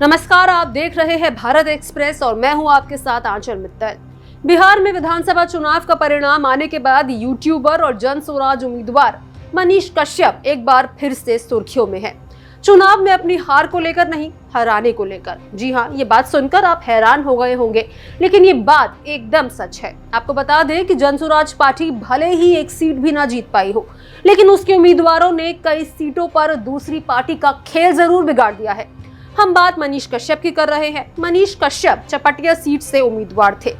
नमस्कार, आप देख रहे हैं भारत एक्सप्रेस और मैं हूं आपके साथ आंचल मित्तल। बिहार में विधानसभा चुनाव का परिणाम आने के बाद यूट्यूबर और जन स्वराज उम्मीदवार मनीष कश्यप एक बार फिर से सुर्खियों में है। चुनाव में अपनी हार को लेकर नहीं, हराने को लेकर। जी हां, ये बात सुनकर आप हैरान हो गए होंगे, लेकिन ये बात एकदम सच है। आपको बता दें कि जन स्वराज पार्टी भले ही एक सीट भी ना जीत पाई हो, लेकिन उसके उम्मीदवारों ने कई सीटों पर दूसरी पार्टी का खेल जरूर बिगाड़ दिया है। हम बात मनीष कश्यप की कर रहे हैं। मनीष कश्यप चपटिया सीट से उम्मीदवार थे।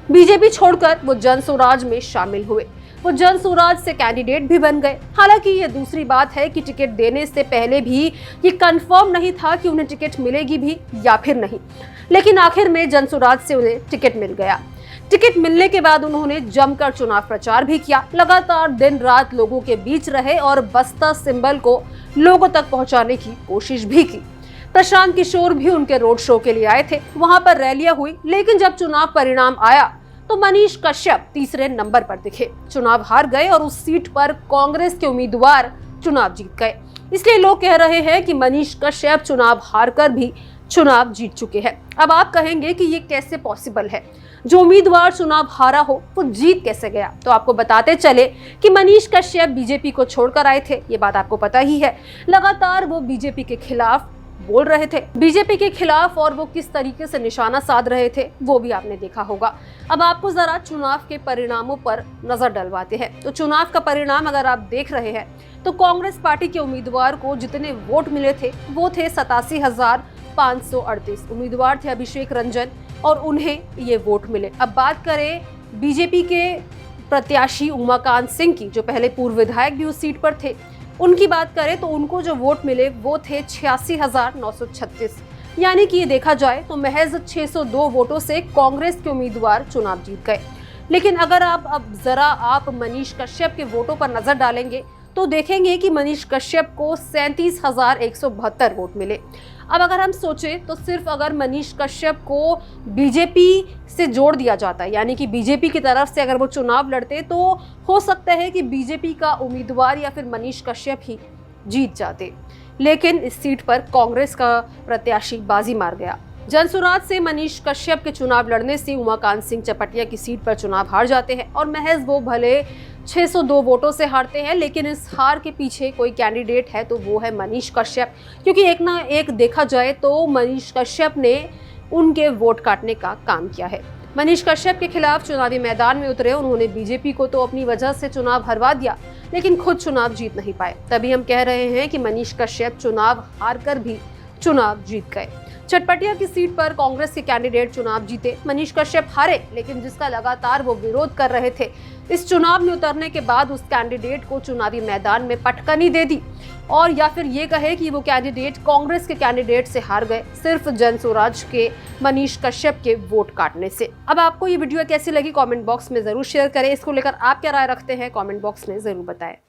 बीजेपी छोड़कर वो जन स्वराज में शामिल हुए। वो जन स्वराज से कैंडिडेट भी बन गए। हालांकि ये दूसरी बात है कि टिकट देने से पहले भी ये कंफर्म नहीं था कि उन्हें टिकट मिलेगी भी या फिर नहीं, लेकिन आखिर में जन स्वराज से उन्हें टिकट मिल गया। टिकट मिलने के बाद उन्होंने जमकर चुनाव प्रचार भी किया। लगातार दिन रात लोगों के बीच रहे और बसपा सिंबल को लोगों तक पहुंचाने की कोशिश भी की। प्रशांत किशोर भी उनके रोड शो के लिए आए थे, वहां पर रैलियां हुई, लेकिन जब चुनाव परिणाम आया तो मनीष कश्यप तीसरे नंबर पर दिखे। चुनाव हार गए और उस सीट पर कांग्रेस के उम्मीदवार चुनाव जीत गए। इसलिए लोग कह रहे हैं कि मनीष कश्यप चुनाव हारकर भी चुनाव जीत चुके हैं। अब आप कहेंगे कि ये कैसे पॉसिबल है, जो उम्मीदवार चुनाव हारा हो वो जीत कैसे गया? तो आपको बताते चले कि मनीष कश्यप बीजेपी को छोड़कर आए थे, ये बात आपको पता ही है। लगातार वो बीजेपी के खिलाफ बोल रहे थे, बीजेपी के खिलाफ, और वो किस तरीके से निशाना साध रहे थे वो भी आपने देखा होगा। अब आपको जरा चुनाव के परिणामों पर नजर डलवाते हैं। तो चुनाव का परिणाम अगर आप देख रहे हैं तो कांग्रेस पार्टी के उम्मीदवार को जितने वोट मिले थे वो थे 87,538 उम्मीदवार थे अभिषेक रंजन, और उन्हें ये वोट मिले। अब बात करें बीजेपी के प्रत्याशी उमाकांत सिंह की, जो पहले पूर्व विधायक भी उस सीट पर थे, उनकी बात करें तो उनको जो वोट मिले वो थे 86,936। यानी कि ये देखा जाए तो महज 602 वोटों से कांग्रेस के उम्मीदवार चुनाव जीत गए। लेकिन अगर आप मनीष कश्यप के वोटों पर नजर डालेंगे तो देखेंगे कि मनीष कश्यप को 37,172 वोट मिले। अब अगर हम सोचें तो सिर्फ अगर मनीष कश्यप को बीजेपी से जोड़ दिया जाता है, यानी कि बीजेपी की तरफ से अगर वो चुनाव लड़ते, तो हो सकता है कि बीजेपी का उम्मीदवार या फिर मनीष कश्यप ही जीत जाते। लेकिन इस सीट पर कांग्रेस का प्रत्याशी बाजी मार गया। जन स्वराज से मनीष कश्यप के चुनाव लड़ने से उमाकांत सिंह चपटिया की सीट पर चुनाव हार जाते हैं, और महज वो भले 602 वोटों से हारते हैं, लेकिन इस हार के पीछे कोई कैंडिडेट है तो वो है मनीष कश्यप। क्योंकि एक ना एक देखा जाए तो मनीष कश्यप ने उनके वोट काटने का काम किया है। मनीष कश्यप के खिलाफ चुनावी मैदान में उतरे। उन्होंने बीजेपी को तो अपनी वजह से चुनाव हरवा दिया, लेकिन खुद चुनाव जीत नहीं पाए। तभी हम कह रहे हैं कि मनीष कश्यप चुनाव हारकर भी चुनाव जीत गए। चटपटिया की सीट पर कांग्रेस के कैंडिडेट चुनाव जीते। मनीष कश्यप हारे, लेकिन जिसका लगातार वो विरोध कर रहे थे, इस चुनाव में उतरने के बाद उस कैंडिडेट को चुनावी मैदान में पटकनी दे दी, और या फिर ये कहे कि वो कैंडिडेट कांग्रेस के कैंडिडेट से हार गए, सिर्फ जन स्वराज के मनीष कश्यप के वोट काटने से। अब आपको ये वीडियो कैसी लगी कमेंट बॉक्स में जरूर शेयर करें। इसको लेकर आप क्या राय रखते हैं कमेंट बॉक्स में जरूर बताएं।